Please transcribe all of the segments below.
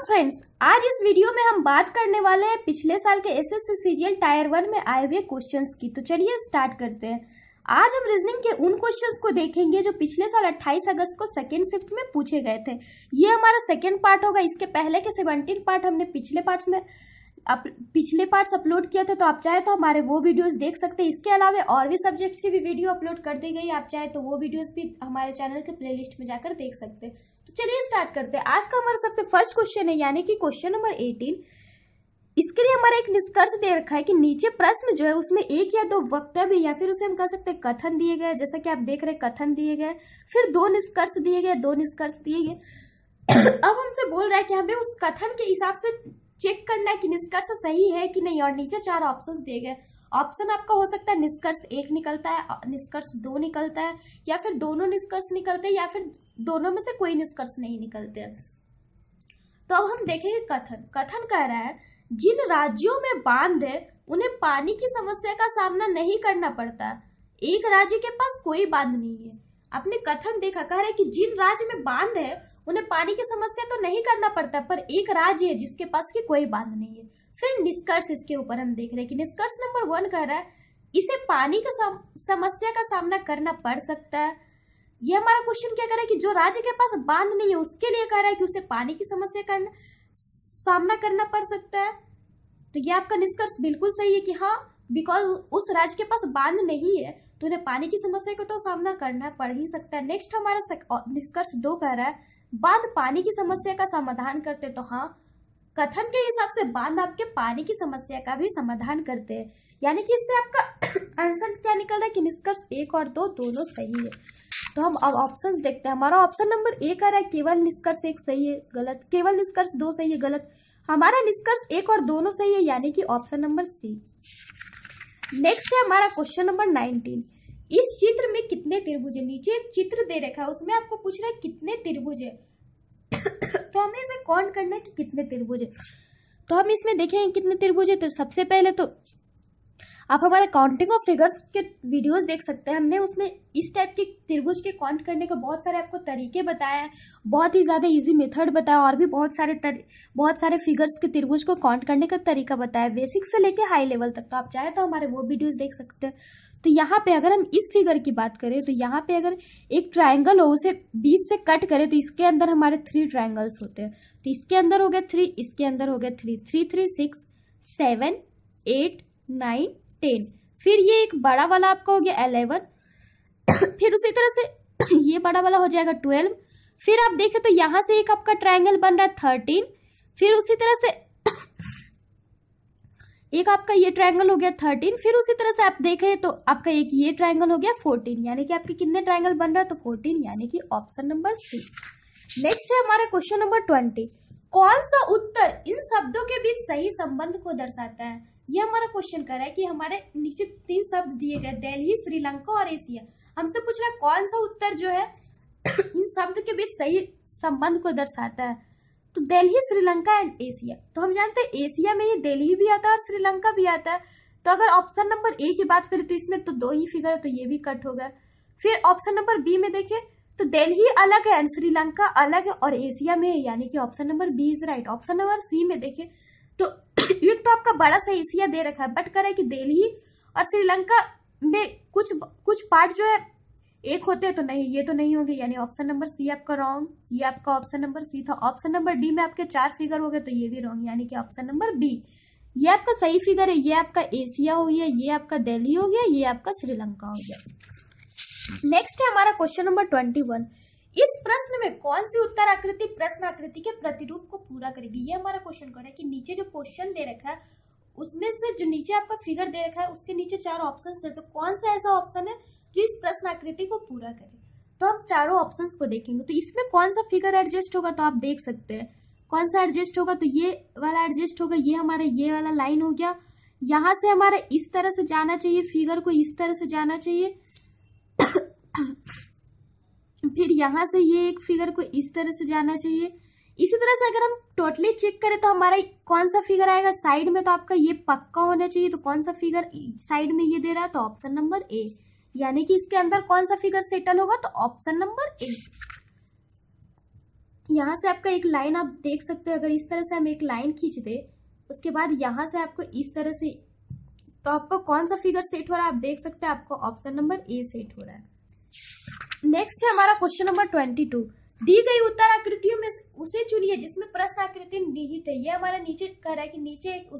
Friends, आज इस video में हम बात करने वाले हैं पिछले साल के एसएससी सीजीएल टायर 1 में आए हुए क्वेश्चंस की। तो चलिए स्टार्ट करते हैं। आज हम रीजनिंग के उन क्वेश्चंस को देखेंगे जो पिछले साल 28 अगस्त को सेकेंड शिफ्ट में पूछे गए थे। ये हमारा सेकेंड पार्ट होगा। इसके पहले के 17 पार्ट हमने पिछले पार्ट्स अपलोड किया था, तो आप चाहे तो हमारे वो वीडियोस देख सकते हैं। इसके अलावा और भी सब्जेक्ट्स की भी वीडियो अपलोड कर दी गई, आप चाहे तो वो वीडियोस भी हमारे चैनल के प्लेलिस्ट में जाकर देख सकते हैं। तो चलिए स्टार्ट करते हैं। आज का हमारा सबसे फर्स्ट क्वेश्चन है, यानी कि क्वेश्चन नंबर 18। इसके लिए हमारा एक निष्कर्ष दे रखा है कि नीचे प्रश्न जो है उसमें एक या दो वक्तव्य या फिर उसे हम कह सकते हैं कथन दिए गए, जैसा कि आप देख रहे हैं कथन दिए गए, फिर दो निष्कर्ष दिए गए, दो निष्कर्ष दिए गए। अब हमसे बोल रहा है कि हमें उस कथन के हिसाब से चेक करना है कि निष्कर्ष सही है कि नहीं, और नीचे 4 ऑप्शन दिए गए। ऑप्शन आपका हो सकता है निष्कर्ष 1 निकलता है, निष्कर्ष 2 निकलता है, या फिर दोनों निष्कर्ष निकलते हैं, या फिर दोनों में से कोई निष्कर्ष नहीं निकलते हैं। तो अब हम देखेंगे कथन। कथन कह रहा है जिन राज्यों में बांध है उन्हें पानी की समस्या का सामना नहीं करना पड़ता। एक राज्य के पास कोई बांध नहीं है। आपने कथन देखा, कह रहे कि जिन राज्य में बांध है उन्हें पानी की समस्या तो नहीं करना पड़ता, पर एक राज्य है जिसके पास की कोई बांध नहीं है। फिर निष्कर्ष इसके ऊपर हम देख रहे हैं कि निष्कर्ष नंबर 1 कह रहा है इसे पानी की समस्या का सामना करना पड़ सकता है। ये हमारा क्वेश्चन क्या कर रहा है कि जो राज्य के पास बांध नहीं है उसके लिए कह रहा है कि उसे पानी की समस्या का सामना करना पड़ सकता है। तो ये आपका निष्कर्ष बिल्कुल सही है कि हाँ, बिकॉज उस राज्य के पास बांध नहीं है तो उन्हें पानी की समस्या को तो सामना करना पड़ ही सकता है। नेक्स्ट हमारा निष्कर्ष 2 कह रहा है बांध पानी की समस्या का समाधान करते। तो हाँ, कथन के हिसाब से बांध आपके पानी की समस्या का भी समाधान करते हैं, यानी कि इससे आपका आंसर क्या निकल रहा है कि निष्कर्ष 1 और 2 दोनों सही है। तो हम अब ऑप्शंस देखते हैं। हमारा ऑप्शन नंबर 1 आ रहा है केवल निष्कर्ष 1 सही है, गलत। केवल निष्कर्ष 2 सही है, गलत। हमारा निष्कर्ष 1 और दोनों सही है, यानी कि ऑप्शन नंबर सी। नेक्स्ट है हमारा क्वेश्चन नंबर 19। इस चित्र में कितने त्रिभुज है? नीचे एक चित्र दे रखा है, उसमें आपको पूछ रहा है कितने त्रिभुज है। तो हमें इसे काउंट करना है कि कितने त्रिभुज है। तो हम इसमें देखेंगे कितने त्रिभुज है। तो सबसे पहले तो आप हमारे काउंटिंग ऑफ फिगर्स के वीडियोस देख सकते हैं। हमने उसमें इस टाइप के त्रिभुज के काउंट करने के बहुत सारे आपको तरीके बताया है, बहुत ही ज्यादा इजी मेथड बताया, और भी बहुत सारे फिगर्स के त्रिभुज को काउंट करने का तरीका बताया, बेसिक से लेके हाई लेवल तक। तो आप चाहे तो हमारे वो वीडियोस देख सकते हैं। तो यहाँ पे अगर हम इस फिगर की बात करें तो यहाँ पे अगर एक ट्राइंगल हो, उसे बीच से कट करें तो इसके अंदर हमारे 3 ट्राइंगल्स होते हैं। तो इसके अंदर हो गया 3, इसके अंदर हो गया 3, 3 3 6 7 8 9 10। फिर ये एक बड़ा वाला आपका हो गया 11। फिर उसी तरह से ये बड़ा वाला हो जाएगा 12। फिर आप देखें तो यहां से एक आपका ट्राइंगल बन रहा है 13। फिर उसी तरह से एक आपका ये ट्राइंगल हो गया 13। फिर उसी तरह से आप देखें तो आपका एक ये ट्राइंगल हो गया 14, यानी कि आपके कितने ट्राइंगल बन रहा है? तो 14, यानी कि ऑप्शन नंबर सी। नेक्स्ट है हमारा क्वेश्चन नंबर 20। कौन सा उत्तर इन शब्दों के बीच सही संबंध को दर्शाता है? ये हमारा क्वेश्चन कर रहा है कि हमारे नीचे 3 शब्द दिए गए, दिल्ली, श्रीलंका और एशिया। हमसे पूछ रहा है कौन सा उत्तर जो है इन शब्द के बीच सही संबंध को दर्शाता है। तो दिल्ली, श्रीलंका एंड एशिया। तो हम जानते हैं एशिया में ये दिल्ली भी आता है और श्रीलंका भी आता है। तो अगर ऑप्शन नंबर ए की बात करें तो इसमें तो 2 ही फिगर है, तो ये भी कट होगा। फिर ऑप्शन नंबर बी में देखें तो दिल्ली अलग है एंड श्रीलंका अलग है और एशिया में है, यानी कि option number B is right. Option number C में देखें तो एक तो आपका बड़ा सा एशिया दे रखा है, बट करे कि दिल्ली और श्रीलंका में कुछ पार्ट जो है एक होते हैं, तो नहीं, ये तो नहीं होंगे, यानी ऑप्शन नंबर सी आपका रॉन्ग। ये आपका ऑप्शन नंबर सी था। ऑप्शन नंबर डी में आपके 4 फिगर हो गए, तो ये भी रॉन्ग, यानी कि ऑप्शन नंबर बी। ये आपका सही फिगर है। ये आपका एशिया हो गया, ये आपका दिल्ली हो गया, ये आपका श्रीलंका हो गया। नेक्स्ट है हमारा क्वेश्चन नंबर 21। इस प्रश्न में कौन सी उत्तर आकृति प्रश्न आकृति के प्रतिरूप को पूरा करेगी? ये हमारा क्वेश्चन कर रहा है कि नीचे जो क्वेश्चन दे रखा है उसमें से जो नीचे आपका फिगर दे रखा है उसके नीचे 4 ऑप्शन है, तो कौन सा ऐसा ऑप्शन है जो इस प्रश्न आकृति को पूरा करे? तो हम चारों ऑप्शंस को देखेंगे। तो इसमें कौन सा फिगर एडजस्ट होगा? तो आप देख सकते हैं कौन सा एडजस्ट होगा। तो ये वाला एडजस्ट होगा। ये हमारा ये वाला लाइन हो गया, यहां से हमारा इस तरह से जाना चाहिए, फिगर को इस तरह से जाना चाहिए। फिर यहां से ये एक फिगर को इस तरह से जाना चाहिए। इसी तरह से अगर हम टोटली चेक करें तो हमारा कौन सा फिगर आएगा साइड में? तो आपका ये पक्का होना चाहिए। तो कौन सा फिगर साइड में ये दे रहा है? तो ऑप्शन नंबर ए, यानी कि इसके अंदर कौन सा फिगर सेटल होगा? तो ऑप्शन नंबर ए। यहाँ से आपका एक लाइन आप देख सकते हो, अगर इस तरह से हम एक लाइन खींच दे, उसके बाद यहाँ से आपको इस तरह से, तो आपको कौन सा फिगर सेट हो रहा है आप देख सकते हैं, आपको ऑप्शन नंबर ए सेट हो रहा है। नेक्स्ट है हमारा क्वेश्चन नंबर 22। दी गई उत्तर आकृतियों में उसे चुनिए जिसमें प्रश्न आकृति निहित है। ये हमारा नीचे कह रहा है कि नीचे एक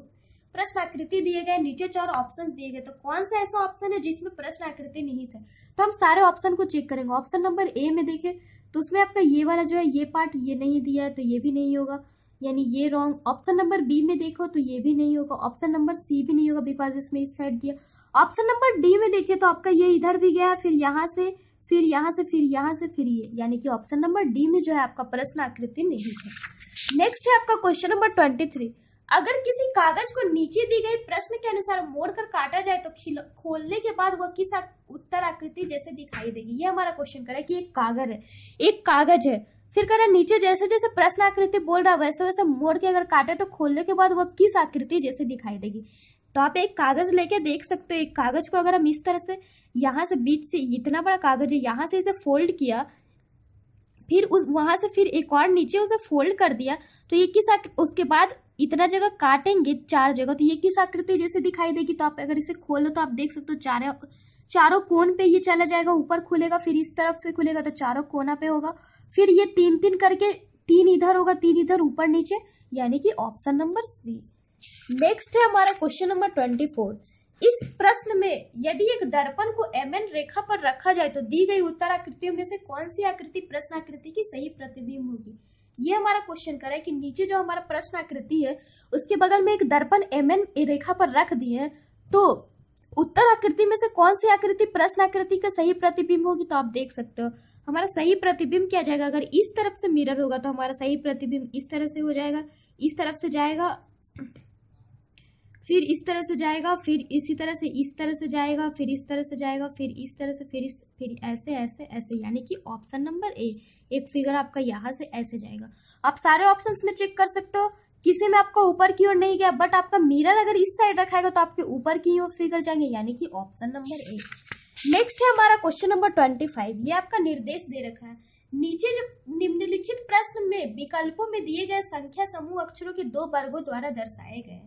प्रश्न आकृति दिए गए, नीचे 4 ऑप्शन दिए गए, तो कौन सा ऐसा ऑप्शन है जिसमें प्रश्न आकृति निहित है। तो हम सारे ऑप्शन को चेक करेंगे। ऑप्शन नंबर ए में देखें तो उसमें आपका ये वाला जो है, ये पार्ट ये नहीं दिया है, तो ये भी नहीं होगा, यानी ये रॉन्ग। ऑप्शन नंबर बी में देखो तो ये भी नहीं होगा। ऑप्शन नंबर सी भी नहीं होगा बिकॉज इसमें इस साइड दिया। ऑप्शन नंबर डी में देखिए तो आपका ये इधर भी गया, फिर यहाँ से, फिर यहाँ से, फिर यहाँ से, फिर ये, यानी कि ऑप्शन नंबर डी में जो है आपका प्रश्न आकृति नहीं है। नेक्स्ट है आपका क्वेश्चन नंबर 23। अगर किसी कागज को नीचे दी गई प्रश्न के अनुसार मोड़कर काटा जाए तो खोलने के बाद वह किस उत्तर आकृति जैसे दिखाई देगी। ये हमारा क्वेश्चन कर रहा है कि एक कागज है, फिर कह रहा है नीचे जैसे जैसे प्रश्न आकृति बोल रहा है वैसे वैसे मोड़ के अगर काटे तो खोलने के बाद वह किस आकृति जैसे दिखाई देगी। तो आप एक कागज लेके देख सकते हो। एक कागज को अगर हम इस तरह से, यहाँ से बीच से, इतना बड़ा कागज है, यहाँ से इसे फोल्ड किया, फिर वहां से फिर एक और नीचे उसे फोल्ड कर दिया, तो ये किस उसके बाद इतना जगह काटेंगे 4 जगह, तो ये किस आकृति जैसे दिखाई देगी। तो आप अगर इसे खोलो तो आप देख सकते हो चारों कोन पे ये चला जाएगा, ऊपर खुलेगा, फिर इस तरफ से खुलेगा तो चारों कोना पे होगा, फिर ये 3-3 करके 3 इधर होगा, 3 इधर, ऊपर नीचे, यानी कि ऑप्शन नंबर सी। नेक्स्ट है हमारा क्वेश्चन नंबर 24। इस प्रश्न में यदि एक दर्पण को MN रेखा पर रखा जाए तो दी गई उत्तर आकृतियों में से कौन सी आकृति प्रश्न आकृति की सही प्रतिबिंब होगी। ये हमारा क्वेश्चन कर रहा है कि नीचे जो हमारा प्रश्न आकृति है उसके बगल में एक दर्पण MN रेखा पर रख दिए हैं, तो उत्तर आकृति में से कौन सी आकृति प्रश्न आकृति का सही प्रतिबिंब होगी। तो आप देख सकते हो हमारा सही प्रतिबिंब क्या जाएगा। अगर इस तरफ से मिरर होगा तो हमारा सही प्रतिबिंब इस तरह से हो जाएगा, इस तरफ से जाएगा, फिर इस तरह से जाएगा, फिर इसी तरह से इस तरह से जाएगा, फिर इस तरह से जाएगा, फिर इस तरह से, फिर ऐसे ऐसे ऐसे, यानी कि ऑप्शन नंबर ए। एक फिगर आपका यहाँ से ऐसे जाएगा। आप सारे ऑप्शंस में चेक कर सकते हो, किसी में आपका ऊपर की ओर नहीं गया, बट आपका मिरर अगर इस साइड रखाएगा तो आपके ऊपर की ओर फिगर जाएंगे, यानी कि ऑप्शन नंबर ए। नेक्स्ट है हमारा क्वेश्चन नंबर 25। ये आपका निर्देश दे रखा है, नीचे जो निम्नलिखित प्रश्न में विकल्पों में दिए गए संख्या समूह अक्षरों के 2 वर्गों द्वारा दर्शाए गए।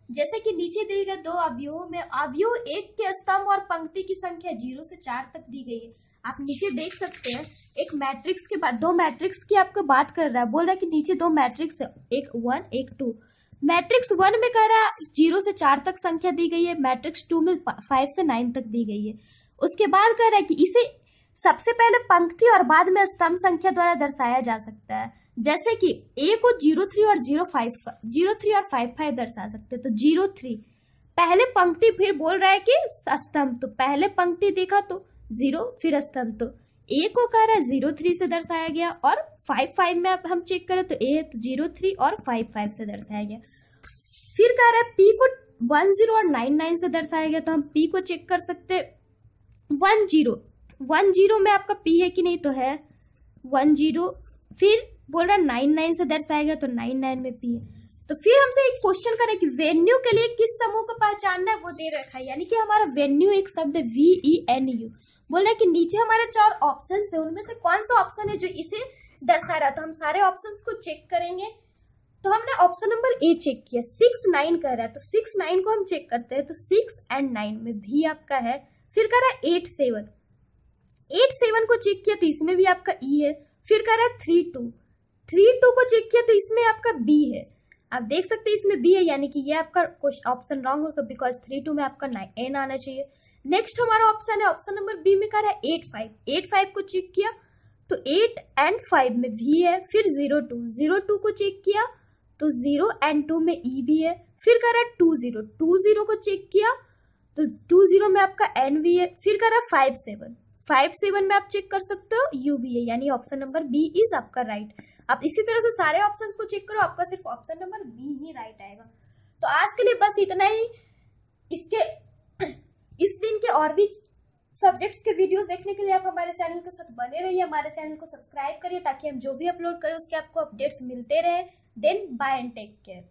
जैसे कि नीचे दिए गए 2 अवयवों में अवयव 1 के स्तंभ और पंक्ति की संख्या 0 से 4 तक दी गई है। आप नीचे देख सकते हैं एक मैट्रिक्स के बाद 2 मैट्रिक्स की आपको बात कर रहा है, बोल रहा है कि नीचे 2 मैट्रिक्स है, एक 1 एक 2। मैट्रिक्स 1 में कह रहा है 0 से 4 तक संख्या दी गई है, मैट्रिक्स 2 में 5 से 9 तक दी गई है। उसके बाद कह रहा है कि इसे सबसे पहले पंक्ति और बाद में स्तंभ संख्या द्वारा दर्शाया जा सकता है। जैसे कि A को 03 और 55 दर्शा सकते हैं, तो 03 पहले पंक्ति, फिर बोल रहा है कि स्तंभ, तो पहले पंक्ति देखा तो 0, फिर स्तंभ, तो A को कह रहा है 03 से दर्शाया गया, और 55 में हम चेक करें तो A है तो 03 और 55 से दर्शाया गया। फिर कह रहा है P को 10 और 99 से दर्शाया गया, तो हम P को चेक कर सकते 10 में आपका P है कि नहीं, तो है 10। फिर बोल रहा है 99 से दर्शाया गया, तो 99 में P है। तो फिर हमसे एक क्वेश्चन करें कि वेन्यू के लिए किस समूह को पहचानना है, वो दे रखा है, यानी कि हमारा वेन्यू एक शब्द है VENU। बोल रहा है कि नीचे हमारे 4 ऑप्शन है, उनमें से कौन सा ऑप्शन है जो इसे दर्शा रहा। तो हम सारे ऑप्शंस को चेक करेंगे। तो हमने ऑप्शन नंबर ए चेक किया, 6 9 कह रहा है, तो 6 9 को हम चेक करते हैं, तो 6 और 9 में भी आपका है। फिर कह रहा है 8 7 को चेक किया तो इसमें भी आपका E है। फिर कह रहा है 3 2 को चेक किया तो इसमें आपका B है। आप देख सकते हैं इसमें B है, यानी कि ये आपका ऑप्शन रॉन्ग होगा बिकॉज 3 2 में आपका N आना चाहिए। नेक्स्ट हमारा ऑप्शन है, ऑप्शन नंबर बी में कह रहा है 8 5 को चेक किया तो 8 और 5 में V है। फिर 0 2 को चेक किया तो 0 और 2 में E भी है। फिर कह रहा है 2 0 को चेक किया तो 2 0 में आपका N भी है। फिर कह रहा है 5 7 में आप चेक कर सकते हो U भी है, यानी ऑप्शन नंबर बी इज आपका राइट। आप इसी तरह से सारे ऑप्शंस को चेक करो, आपका सिर्फ ऑप्शन नंबर बी ही राइट आएगा। तो आज के लिए बस इतना ही। इस दिन के और भी सब्जेक्ट्स के वीडियोस देखने के लिए आप हमारे चैनल के साथ बने रहिए, हमारे चैनल को सब्सक्राइब करिए ताकि हम जो भी अपलोड करें उसके आपको अपडेट्स मिलते रहे। Then bye and take care.